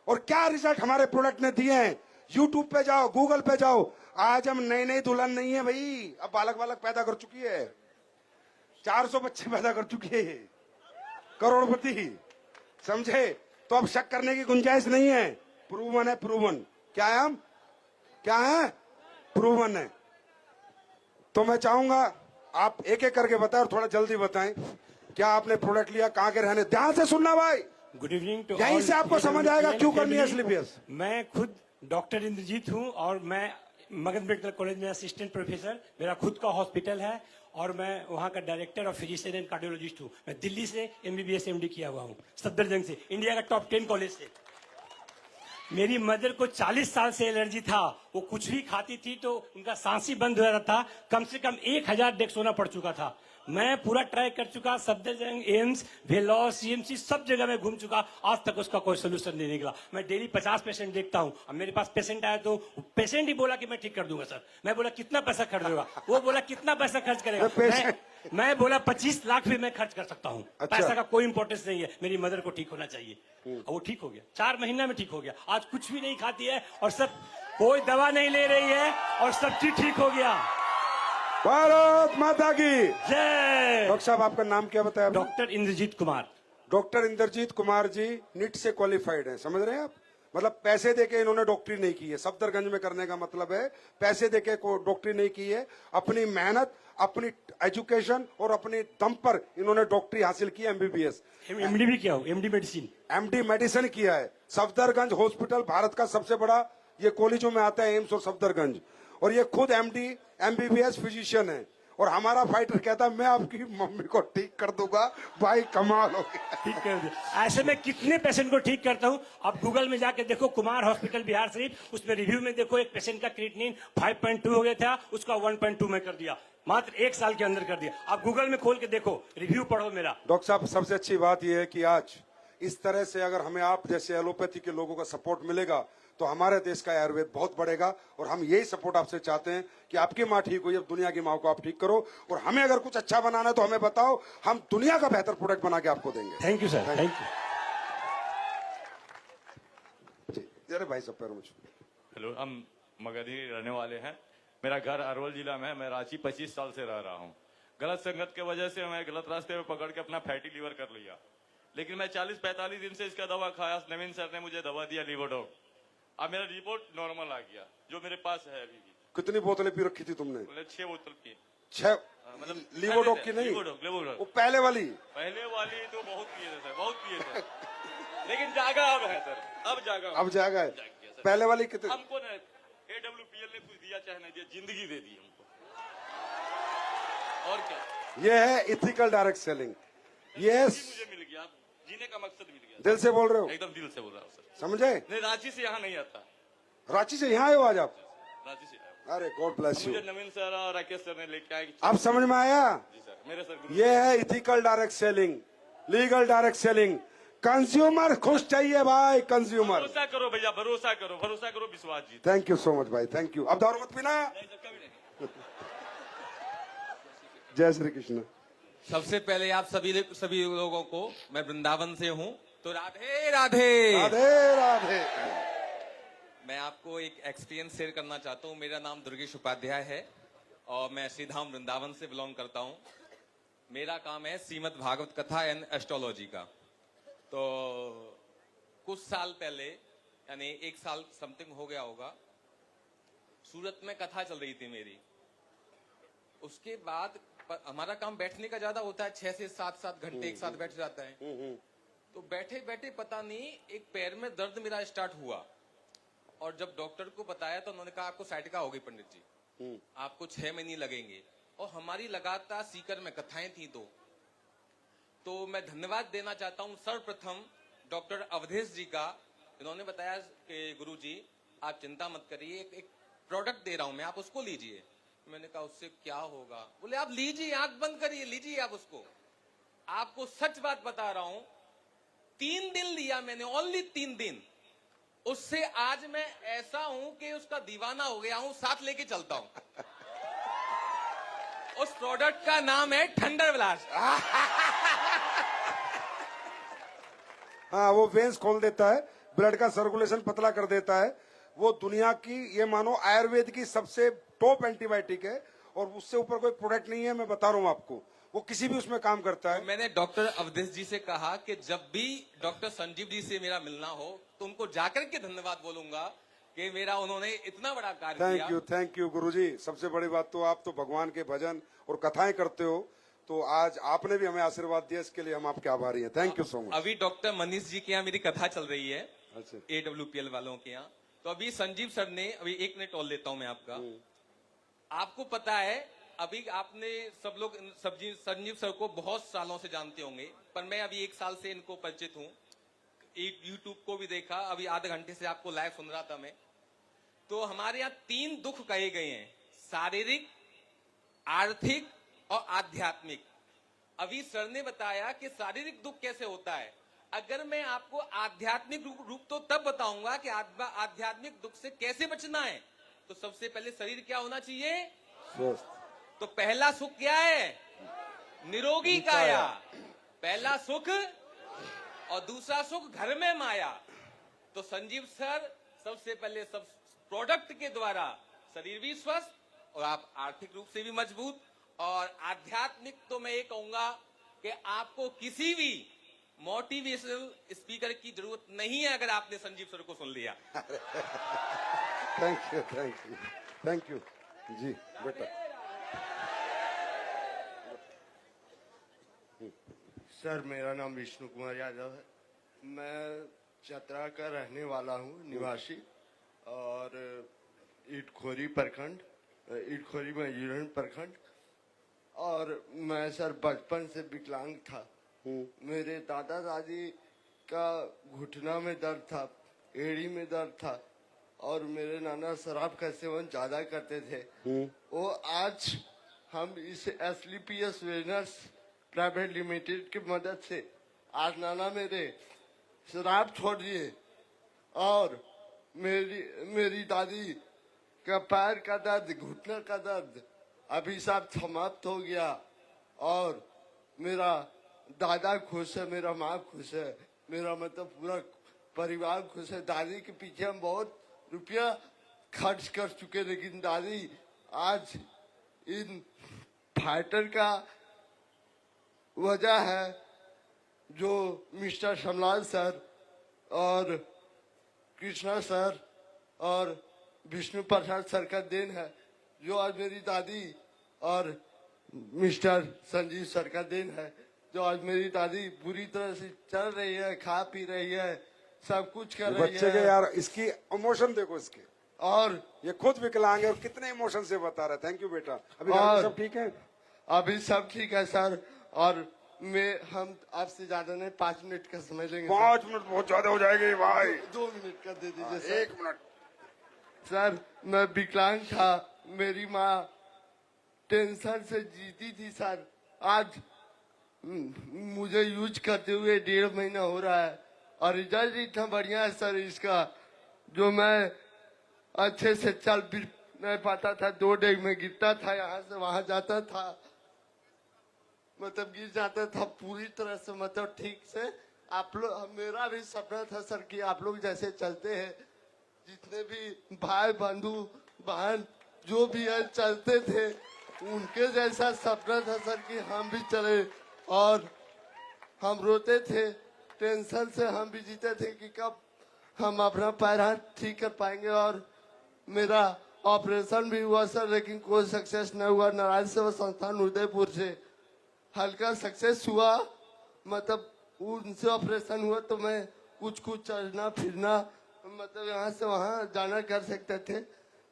और क्या रिजल्ट हमारे प्रोडक्ट ने दिए हैं। यूट्यूब पे जाओ, गूगल पे जाओ, आज हम नई नई दुल्हन नहीं है भाई, अब बालक बालक पैदा कर चुकी है, 400 बच्चे पैदा कर चुकी है, करोड़पति, समझे। तो अब शक करने की गुंजाइश नहीं है, प्रूवन है, प्रूवन। क्या है हम, क्या है, प्रूवन है। तो मैं चाहूंगा आप एक एक करके बताएं और थोड़ा जल्दी बताएं, क्या आपने प्रोडक्ट लिया, कहां के रहने। ध्यान से सुनना भाई, गुड इवनिंग टू यहीं से आपको समझ आएगा क्यों करनी है स्लीपियस। मैं खुद डॉक्टर इंद्रजीत हूं और मैं मगध मेडिकल कॉलेज में असिस्टेंट प्रोफेसर, मेरा खुद का हॉस्पिटल है और मैं वहां का डायरेक्टर और फिजिशियन एंड कार्डियोलॉजिस्ट हूं। मैं दिल्ली से MBBS MD किया हुआ हूं, सफदरजंग से, इंडिया का टॉप 10 कॉलेज से। मेरी मदर को 40 साल से एलर्जी था, वो कुछ भी खाती थी तो उनका सांस ही बंद हो जाता था, कम से कम 1000 डेक्सोना पड़ चुका था। मैं पूरा ट्राई कर चुका, सफदरजंग, एम्स, वेलोर, CMC सब जगह में घूम चुका, आज तक उसका कोई सोल्यूशन नहीं निकला। मैं डेली 50 पेशेंट देखता हूं। अब मेरे पास पेशेंट आया तो पेशेंट ही बोला कि मैं ठीक कर दूंगा सर। मैं बोला कितना पैसा खर्च होगा, वो बोला कितना पैसा खर्च करेगा, मैं बोला 25 लाख भी मैं खर्च कर सकता हूँ। अच्छा। पैसा का कोई इंपॉर्टेंस नहीं है, मेरी मदर को ठीक होना चाहिए। और वो ठीक हो गया, 4 महीना में ठीक हो गया। आज कुछ भी नहीं खाती है और सब, कोई दवा नहीं ले रही है और सब चीज ठीक हो गया। भारत माता की जय। डॉक्टर साहब, आपका नाम क्या बताया? Doctor Indrajit Kumar. Doctor Indrajit Kumar ji NEET से क्वालिफाइड हैं, समझ रहे हैं आप। मतलब पैसे देके इन्होंने डॉक्टरी नहीं की है, सफदरगंज में करने का मतलब है पैसे देके डॉक्टरी नहीं की है, अपनी मेहनत, अपनी एजुकेशन और अपनी दम पर इन्होंने डॉक्टरी हासिल की, MBBS, MD भी किया हूँ, MD मेडिसिन। MD मेडिसिन किया है। सफदरगंज हॉस्पिटल भारत का सबसे बड़ा, ये कॉलेजों में आता है, एम्स और सफदरगंज। और ये खुद MD MBBS फिजिशियन है। और हमारा फाइटर कहता है मैं आपकी मम्मी को ठीक कर दूंगा। भाई कमाल हो गया, ठीक कर दिया। ऐसे में कितने पेशेंट को ठीक करता हूँ, आप गूगल में जाके देखो, कुमार हॉस्पिटल बिहार शरीफ, उसमें रिव्यू में देखो, एक पेशेंट का क्रिएटिनिन 5.2 हो गया था, उसका 1.2 में कर दिया, मात्र 1 साल के अंदर कर दिया। आप गूगल में खोल के देखो, रिव्यू पढ़ो मेरा। डॉक्टर साहब, सबसे अच्छी बात यह है कि आज इस तरह से अगर हमें आप जैसे एलोपैथी के लोगों का सपोर्ट मिलेगा तो हमारे देश का आयुर्वेद बहुत बढ़ेगा। और हम यही सपोर्ट आपसे चाहते हैं कि आपकी माँ ठीक हुई, अब दुनिया की माँ को आप ठीक करो। और हमें अगर कुछ अच्छा बनाना है तो हमें बताओ, हम दुनिया का बेहतर प्रोडक्ट बना के आपको देंगे। Thank you sir, thank you. अरे भाई सब पैरों में छू। हेलो, हम मगधी रहने वाले हैं। मेरा घर अरवल जिला में है। मैं रांची 25 साल से रह रहा हूँ। गलत संगत की वजह से मैं गलत रास्ते में पकड़ के अपना फैटी लीवर कर लिया। लेकिन मैं 40-45 दिन से इसका दवा खाया। नवीन सर ने मुझे दवा दिया लिवोडॉक। अब मेरा रिपोर्ट नॉर्मल आ गया, जो मेरे पास है अभी भी। कितनी बोतलें पी रखी थी तुमने? 6 बोतल पी। 6? मतलब लिवोडॉक की नहीं, लिवोडॉक। वो पहले वाली तो बहुत पिए थे सर, बहुत पिए थे। लेकिन जागा अब है सर, अब जागा, अब जागा है। पहले वाली कितनी? हमको ना AWPL ने कुछ दिया चाहे नहीं दिया, जिंदगी दे दी हमको, और क्या। ये है इथिकल डायरेक्ट सेलिंग। ये मुझे मिल गया, जीने का मकसद मिल गया। दिल से बोल रहे हो? एकदम दिल से बोल रहा हूँ सर। समझे? नहीं, रांची से यहाँ नहीं आता। रांची से यहाँ आए हो आज आप? रांची से। अरे गॉड ब्लेस यू। मुझे नवीन सर और राकेश सर ने लेके आए। अब समझ में आया? जी सर, मेरे सर। ये है ethical direct selling, legal direct selling. Consumer खुश चाहिए भाई, कंज्यूमर। भरोसा करो भैया, भरोसा करो, भरोसा करो, विश्वास जी। थैंक यू सो मच भाई, थैंक यू। अब दारू मत पीना। जय श्री कृष्ण। सबसे पहले आप सभी लोगों को, मैं वृंदावन से हूँ, तो राधे राधे राधे राधे। मैं आपको एक एक्सपीरियंस शेयर करना चाहता हूँ। मेरा नाम दुर्गेश उपाध्याय है और मैं श्रीधाम वृंदावन से बिलोंग करता हूँ। मेरा काम है श्रीमद् भागवत कथा एंड एस्ट्रोलॉजी का। तो कुछ साल पहले, यानी 1 साल समथिंग हो गया होगा, सूरत में कथा चल रही थी मेरी। उसके बाद हमारा काम बैठने का ज्यादा होता है, 6 से 7 घंटे एक साथ बैठ जाता है। तो बैठे बैठे पता नहीं एक पैर में दर्द मेरा स्टार्ट हुआ और जब डॉक्टर को बताया तो उन्होंने कहा आपको साइटिका होगी पंडित जी, आपको 6 महीने लगेंगे। और हमारी लगातार सीकर में कथाएं थी। तो मैं धन्यवाद देना चाहता हूं सर्वप्रथम डॉक्टर अवधेश जी का। इन्होंने बताया कि गुरु जी आप चिंता मत करिए, एक प्रोडक्ट दे रहा हूं मैं, आप उसको लीजिए। मैंने कहा उससे क्या होगा? बोले आप लीजिए, आंख बंद करिए, लीजिए आप उसको। आपको सच बात बता रहा हूं, 3 दिन लिया मैंने, ओनली 3 दिन। उससे आज मैं ऐसा हूं कि उसका दीवाना हो गया हूं, साथ लेके चलता हूं। उस प्रोडक्ट का नाम है ठंडर ब्लास्ट। हाँ, वो वेंस खोल देता है, ब्लड का सर्कुलेशन पतला कर देता है। वो दुनिया की, ये मानो आयुर्वेद की सबसे टॉप एंटीबायोटिक है, और उससे ऊपर कोई प्रोडक्ट नहीं है। मैं बता रहा हूँ आपको, वो किसी भी उसमें काम करता है। मैंने डॉक्टर अवधेश जी से कहा कि जब भी डॉक्टर संजीव जी से मेरा मिलना हो तो उनको जाकर के धन्यवाद बोलूंगा कि मेरा उन्होंने इतना बड़ा कार्य किया। थैंक यू गुरुजी। सबसे बड़ी बात तो आप तो भगवान के भजन और कथाएं करते हो, तो आज आपने भी हमें आशीर्वाद दिया, इसके लिए हम आपके आभारी हैं। Thank you so much. अभी डॉक्टर मनीष जी के यहाँ मेरी कथा चल रही है, अच्छा। AWPL वालों के यहाँ। तो अभी संजीव सर ने, अभी 1 मिनट और लेता हूं मैं आपका। आपको पता है, अभी आपने सब लोग संजीव सर को बहुत सालों से जानते होंगे, पर मैं अभी 1 साल से इनको परिचित हूँ। यूट्यूब को भी देखा, अभी आधे घंटे से आपको लाइव सुन रहा था मैं। तो हमारे यहाँ 3 दुख कहे गए हैं, शारीरिक, आर्थिक और आध्यात्मिक। अभी सर ने बताया कि शारीरिक दुख कैसे होता है। अगर मैं आपको आध्यात्मिक रूप तो तब बताऊंगा कि आध्यात्मिक दुख से कैसे बचना है। तो सबसे पहले शरीर क्या होना चाहिए? स्वस्थ। तो पहला सुख क्या है? निरोगी काया। पहला सुख, और दूसरा सुख घर में माया। तो संजीव सर सबसे पहले सब प्रोडक्ट के द्वारा शरीर भी स्वस्थ और आप आर्थिक रूप से भी मजबूत, और आध्यात्मिक तो मैं ये कहूंगा कि आपको किसी भी मोटिवेशनल स्पीकर की जरूरत नहीं है अगर आपने संजीव सर को सुन लिया। थैंक यू जी बेटा। सर मेरा नाम विष्णु कुमार यादव है। मैं चतरा का रहने वाला हूँ, निवासी, और ईटखोरी प्रखंड, ईटखोरी में यूरन प्रखंड। और मैं सर बचपन से विकलांग था। मेरे दादा दादी का घुटना में दर्द था, एड़ी में दर्द था, और मेरे नाना शराब का सेवन ज्यादा करते थे। वो आज हम इस SLPS वेलनेस प्राइवेट लिमिटेड की मदद से आज नाना मेरे शराब छोड़ दिए, और मेरी दादी का पैर का दर्द, घुटने का दर्द अभी सब समाप्त हो गया। और मेरा दादा खुश है, मेरा माँ खुश है, मेरा मतलब पूरा परिवार खुश है। दादी के पीछे हम बहुत रुपया खर्च कर चुके, लेकिन दादी आज इन फाइटर का वजह है जो मिस्टर शमलाल सर और कृष्णा सर और विष्णु प्रसाद सर का देन है, जो आज मेरी दादी और मिस्टर संजीव सर का देन है, जो आज मेरी दादी पूरी तरह से चल रही है, खा पी रही है, सब कुछ कर रही है। बच्चे के यार इसकी इमोशन देखो इसके, और ये खुद विकलांग है और कितने इमोशन से बता रहा है। थैंक यू बेटा। अभी घर में सब ठीक है? अभी सब ठीक है सर। और हम आपसे ज्यादा नहीं, 5 मिनट का समय लेंगे। 5 मिनट बहुत ज्यादा हो जाएंगे भाई। 2 मिनट का दे दीजिए सर। 1 मिनट। सर मैं विकलांग था, मेरी माँ टेंशन से जीती थी सर। आज मुझे यूज करते हुए 1.5 महीना हो रहा है, और रिजल्ट इतना बढ़िया है सर इसका, जो मैं अच्छे से चल भी नहीं पाता था। 2 डेग में गिरता था, यहाँ से वहां जाता था, मतलब गिर जाता था पूरी तरह से, मतलब ठीक से। आप लोग, मेरा भी सपना था सर कि आप लोग जैसे चलते हैं, जितने भी भाई बंधु बहन जो भी है चलते थे, उनके जैसा सपना था सर कि हम भी चले। और हम रोते थे, टेंशन से हम भी जीते थे कि कब हम अपना पैर हाथ ठीक कर पाएंगे। और मेरा ऑपरेशन भी हुआ सर, लेकिन कोई सक्सेस नहीं हुआ। नारायण सेवा संस्थान उदयपुर से हल्का सक्सेस हुआ, मतलब उनसे ऑपरेशन हुआ तो मैं कुछ चलना फिरना, मतलब यहाँ से वहाँ जाना कर सकते थे।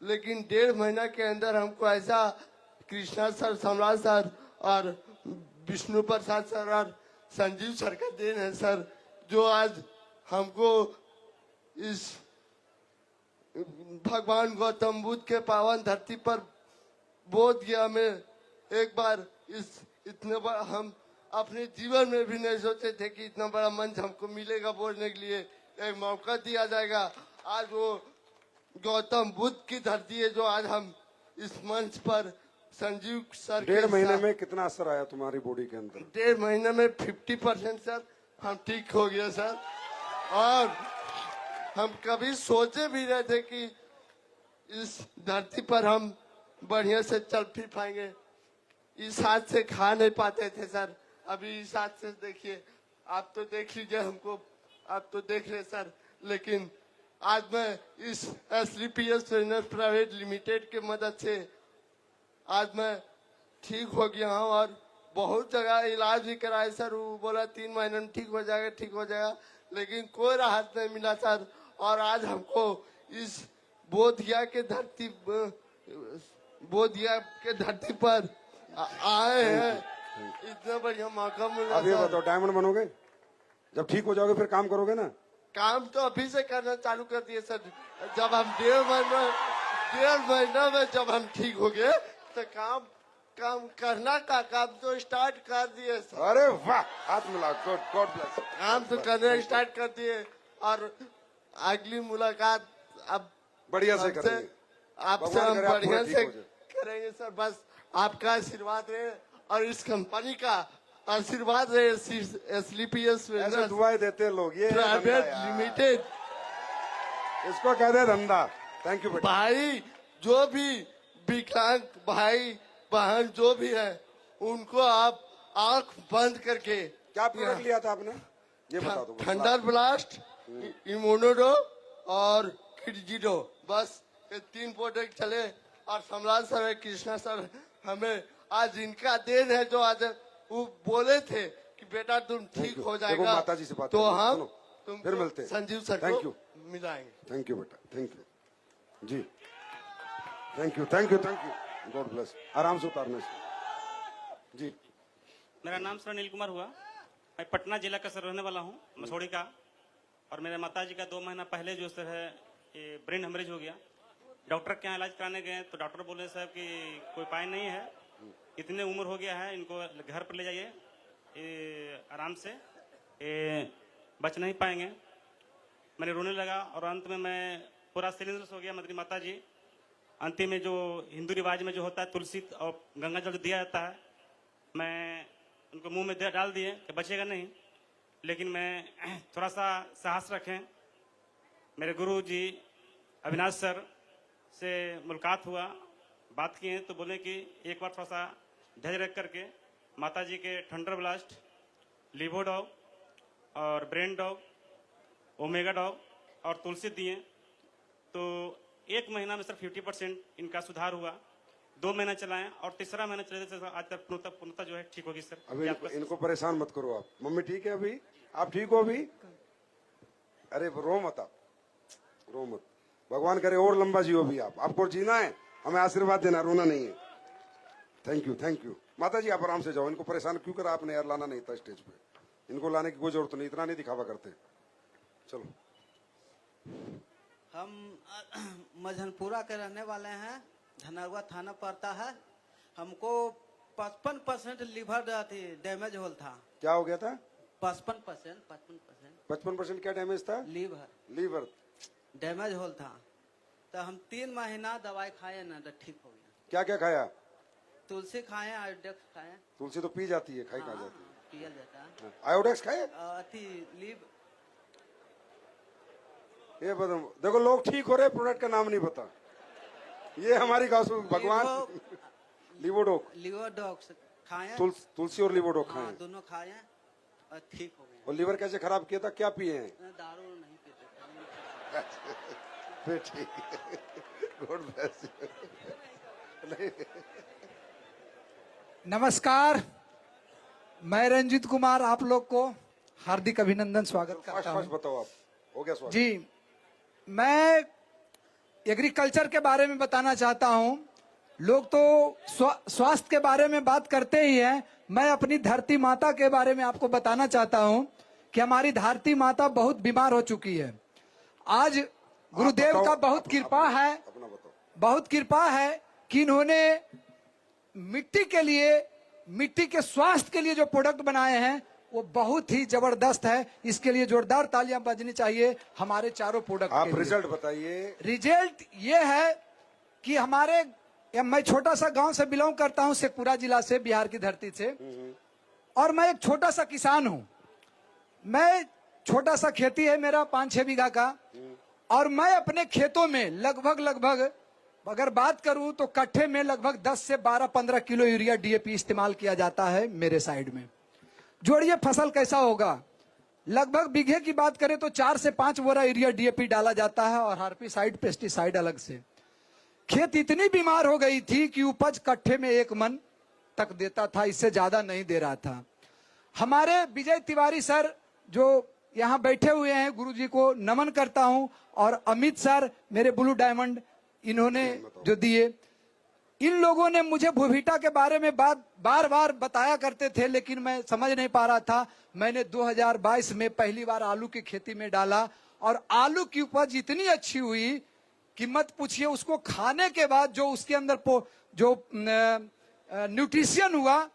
लेकिन 1.5 महीना के अंदर हमको ऐसा कृष्णा सर, सम्राट सर और विष्णु प्रसाद सर और संजीव सर का देन है सर, जो आज हमको इस भगवान गौतम बुद्ध के पावन धरती पर बोध गया। में एक बार इतने बड़ा हम अपने जीवन में भी नहीं सोचे थे कि इतना बड़ा मंच हमको मिलेगा बोलने के लिए, एक मौका दिया जाएगा। आज वो गौतम बुद्ध की धरती है जो आज हम इस मंच पर संजीव सर 1.5 महीने में कितना असर आया तुम्हारी बॉडी के अंदर? 1.5 महीने में 50% सर हम ठीक हो गया सर। और हम कभी सोचे भी नहीं थे कि इस धरती पर हम बढ़िया से चल फिर पाएंगे। इस हाथ से खा नहीं पाते थे सर, अभी इस हाथ से देखिए, आप तो देख लीजिए हमको, आप तो देख रहे सर। लेकिन आज मैं इस SLPS ट्रेनर प्राइवेट लिमिटेड के मदद से आज मैं ठीक हो गया हूँ और बहुत जगह इलाज भी कराए सर। वो बोला 3 महीने में ठीक हो जाएगा, ठीक हो जाएगा, लेकिन कोई राहत नहीं मिला सर। और आज हमको इस बोधिया के धरती पर आए हैं, इतना बढ़िया मौका मिला। अब ये बताओ, डायमंड बनोगे? जब ठीक हो जाओगे फिर काम करोगे ना? काम तो अभी से करना चालू कर दिए सर। जब हम 1.5 महीना में जब हम ठीक हो गए तो काम करना का काम तो स्टार्ट कर दिए सर। अरे वाह, हाथ मिला, गॉड ब्लेस। काम तो करना स्टार्ट कर दिए और अगली मुलाकात अब बढ़िया से करेंगे, आपसे हम भगवान करे आप बढ़िया पूरे से ठीक हो जाए। करेंगे सर। बस आपका आशीर्वाद रहे और इस कंपनी का आशीर्वाद रहे। SLPS ऐसे दुआएं देते हैं लोग। ये है धंधा प्राइवेट यार। लिमिटेड इसको कहते हैं धंधा। थैंक यू बेटा। भाई, जो भी विकलांग भाई बहन जो भी है, उनको आप आंख बंद करके क्या प्रोडक्ट लिया था आपने, ये बता दो। थंडर ब्लास्ट, इम्यूनोडो और किडजिडो, बस ये 3 प्रोडक्ट चले। और सम्राट सर, कृष्णा सर, हमें आज इनका देन है जो आज वो बोले थे कि बेटा तुम ठीक हो जाएगा। देखो माता जी से बात तो करेंगे, हम सुनो, तुमको फिर मिलते हैं। संजीव सर थैंक को यू, मिलाएंगे। थैंक यू बेटा, थैंक यू जी, thank you, thank you, thank you, god bless. आराम से उतारने से जी। मेरा नाम सर अनिल कुमार हुआ। मैं पटना जिला का सर रहने वाला हूँ, मसौड़ी का। और मेरे माताजी का 2 महीना पहले जो सर है ये ब्रेन हेमरेज हो गया। डॉक्टर के यहाँ इलाज कराने गए तो डॉक्टर बोले साहब कि कोई उपाय नहीं है, इतने उम्र हो गया है, इनको घर पर ले जाइए, ये आराम से ये बच नहीं पाएंगे। मैंने रोने लगा और अंत में मैं पूरा सिलेंडर हो गया। मेरी माता जी अंतिम में जो हिंदू रिवाज में जो होता है तुलसी और गंगा जल दिया जाता है, मैं उनको मुंह में डाल दिए कि बचेगा नहीं। लेकिन मैं थोड़ा सा साहस रखें। मेरे गुरु जी अविनाश सर से मुलाकात हुआ, बात किए तो बोले कि एक बार थोड़ा सा धैर्य रख करके माता जी के थंडर ब्लास्ट, लिवो डॉग और ब्रेन डॉग, ओमेगा डॉग और तुलसी दिए। तो 1 महीना में सर 50% इनका सुधार हुआ। 2 महीना चलाएं और तीसरा महीना चले तो आज तक पूर्णतः जो है ठीक होगी सर। अभी इनको परेशान मत करो आप। मम्मी ठीक है अभी? आप ठीक हो अभी? अरे रो मत आप, रो मत। भगवान करे और लंबा जियो भी आप। आपको जीना है, हमें आशीर्वाद देना, रोना नहीं है। Thank you, thank you. माता जी आप आराम से जाओ। इनको परेशान क्यों करा आपने यार? लाना नहीं था स्टेज पे, इनको लाने की कोई जरूरत नहीं, इतना नहीं दिखावा करते। चलो। हम मझनपुरा के रहने वाले हैं, धनरवा थाना पड़ता है। हमको 55% लीवर डैमेज होल था। क्या हो गया था? 55%। 55% क्या डैमेज था? लीवर डैमेज होल था। तो हम 3 महीना दवाई खाए ना तो ठीक हो गया। क्या क्या खाया? तुलसी खाए, आयोडेक्स खाए। तुलसी तो पी जाती है, खाई खा जाती है। पिया जाता है। आयोडेक्स खाए? लीव। ये बताओ, देखो लोग ठीक हो रहे, प्रोडक्ट का नाम नहीं पता। ये हमारी गाँव भगवान। लिवोडॉक्स खाए, तुलसी और लिवोडोक खाए। दोनों खाए और ठीक हो गए। और लीवर कैसे खराब किया था? क्या पिए हैं? दारू नहीं पीते। फिर ठीक है। God bless you. नमस्कार, मैं रंजीत कुमार आप लोग को हार्दिक अभिनंदन स्वागत करता हूँ। बताओ आप, हो गया स्वागत? जी, मैं एग्रीकल्चर के बारे में बताना चाहता हूँ। लोग तो स्वास्थ्य के बारे में बात करते ही हैं। मैं अपनी धरती माता के बारे में आपको बताना चाहता हूँ कि हमारी धरती माता बहुत बीमार हो चुकी है। आज गुरुदेव का बहुत कृपा है, बहुत कृपा है कि इन्होंने मिट्टी के लिए, मिट्टी के स्वास्थ्य के लिए जो प्रोडक्ट बनाए हैं वो बहुत ही जबरदस्त है। इसके लिए जोरदार तालियां बजनी चाहिए हमारे चारों प्रोडक्ट। आप रिजल्ट बताइए। रिजल्ट ये है कि हमारे, मैं छोटा सा गांव से बिलोंग करता हूं, शेखपुरा जिला से, बिहार की धरती से। और मैं एक छोटा सा किसान हूं। मैं छोटा सा खेती है मेरा 5-6 बीघा का। और मैं अपने खेतों में लगभग अगर बात करूं तो कट्ठे में लगभग 10 से 12-15 किलो यूरिया डीएपी इस्तेमाल किया जाता है मेरे साइड में। जोड़िए फसल कैसा होगा, लगभग बीघे की बात करें तो 4 से 5 बोरा यूरिया डीएपी डाला जाता है और हार्बिसाइड पेस्टिसाइड अलग से। खेत इतनी बीमार हो गई थी कि उपज कट्ठे में 1 मन तक देता था, इससे ज्यादा नहीं दे रहा था। हमारे विजय तिवारी सर जो यहाँ बैठे हुए हैं, गुरुजी को नमन करता हूं, और अमित सर मेरे ब्लू डायमंड, इन्होंने जो दिए, इन लोगों ने मुझे भूविटा के बारे में बार बार बताया करते थे, लेकिन मैं समझ नहीं पा रहा था। मैंने 2022 में पहली बार आलू की खेती में डाला और आलू की उपज इतनी अच्छी हुई कि मत पूछिए। उसको खाने के बाद जो उसके अंदर जो न्यूट्रिशन हुआ,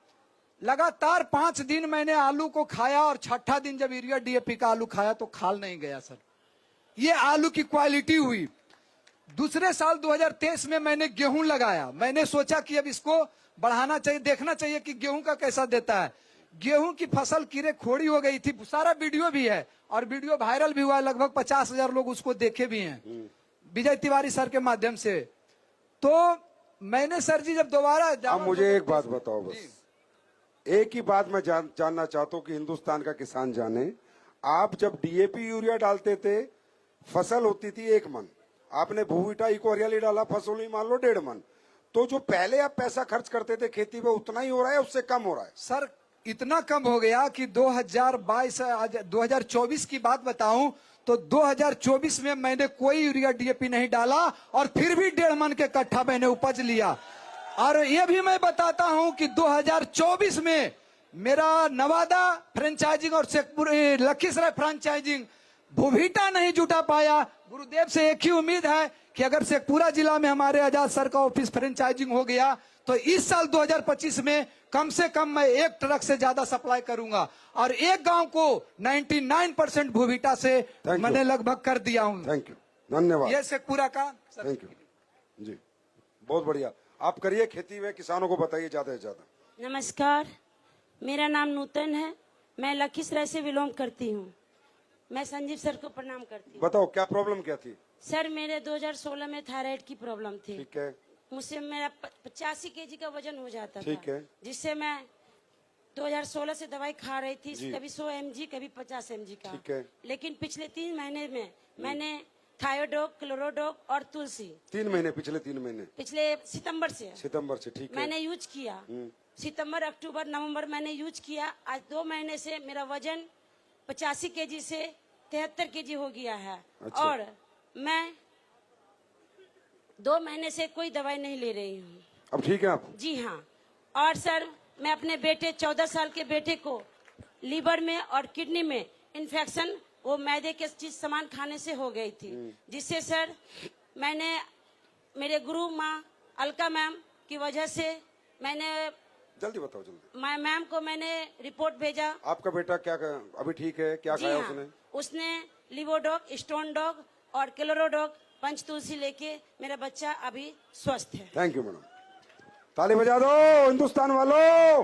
लगातार 5 दिन मैंने आलू को खाया और छठा दिन जब यूरिया डीएपी का आलू खाया तो खाल नहीं गया सर। ये आलू की क्वालिटी हुई। दूसरे साल 2023 में मैंने गेहूं लगाया। मैंने सोचा कि अब इसको बढ़ाना चाहिए, देखना चाहिए कि गेहूं का कैसा देता है। गेहूं की फसल कीड़े खोड़ी हो गई थी, सारा वीडियो भी है और वीडियो वायरल भी हुआ है, लगभग 50,000 लोग उसको देखे भी हैं विजय तिवारी सर के माध्यम से। तो मैंने सर जी जब दोबारा अब मुझे एक बात बताओ, बस एक ही बात मैं जानना चाहता हूं कि हिंदुस्तान का किसान जाने, आप जब डीएपी यूरिया डालते थे फसल होती थी 1 मन, आपने भूविटा इको हरियाली डाला, फसल हुई मान लो 1.5 मन, तो जो पहले आप पैसा खर्च करते थे खेती पे उतना ही हो रहा है, उससे कम हो रहा है? सर इतना कम हो गया कि 2024 की बात बताऊं तो 2024 में मैंने कोई यूरिया डीएपी नहीं डाला और फिर भी 1.5 मन के कट्ठा मैंने उपज लिया। और ये भी मैं बताता हूं कि 2024 में मेरा नवादा फ्रेंचाइजिंग और लखीसराय फ्रेंचाइजिंग भूविटा नहीं जुटा पाया। गुरुदेव से एक ही उम्मीद है कि अगर शेखपुरा जिला में हमारे आजाद सर का ऑफिस फ्रेंचाइजिंग हो गया तो इस साल 2025 में कम से कम मैं 1 ट्रक से ज्यादा सप्लाई करूंगा और एक गांव को 99% भूविटा से मैंने लगभग कर दिया हूं। थैंक यू, धन्यवाद। ये शेखपुरा का सर। थैंक यू जी, बहुत बढ़िया। आप करिए खेती में, किसानों को बताइए ज्यादा से ज्यादा। नमस्कार, मेरा नाम नूतन है, मैं लखीसराय से बिलोंग करती हूँ। मैं संजीव सर को प्रणाम करती हूँ। बताओ क्या प्रॉब्लम क्या थी? सर मेरे 2016 में थायराइड की प्रॉब्लम थी। ठीक है। मुझसे मेरा 85 केजी का वजन हो जाता ठीक था, है। जिससे मैं 2016 से दवाई खा रही थी, कभी 100 mg कभी 50 mg का। ठीक है। लेकिन पिछले 3 महीने में मैंने थायोडोग, क्लोरोडोग और तुलसी 3 महीने, पिछले 3 महीने, पिछले सितंबर से ठीक है, मैंने यूज किया। सितंबर, अक्टूबर, नवंबर मैंने यूज किया। आज 2 महीने से मेरा वजन 85 केजी से 73 केजी हो गया है। अच्छा। और मैं 2 महीने से कोई दवाई नहीं ले रही हूँ। अब ठीक है आप? जी हाँ। और सर मैं अपने बेटे 14 साल के बेटे को लीवर में और किडनी में इन्फेक्शन, वो मैदे के चीज सामान खाने से हो गई थी, जिससे सर मैंने मेरे गुरु माँ अलका मैम की वजह से मैंने जल्दी बताओ जल्दी। मैम को मैंने रिपोर्ट भेजा। आपका बेटा क्या अभी ठीक है? क्या जी खाया हाँ, उसने? उसने लिवोडॉग, स्टोन डॉग और क्लोरोडॉग, पंचतुलसी लेके मेरा बच्चा अभी स्वस्थ है। थैंक यू मैडम, ताली बजा दो हिंदुस्तान वालों।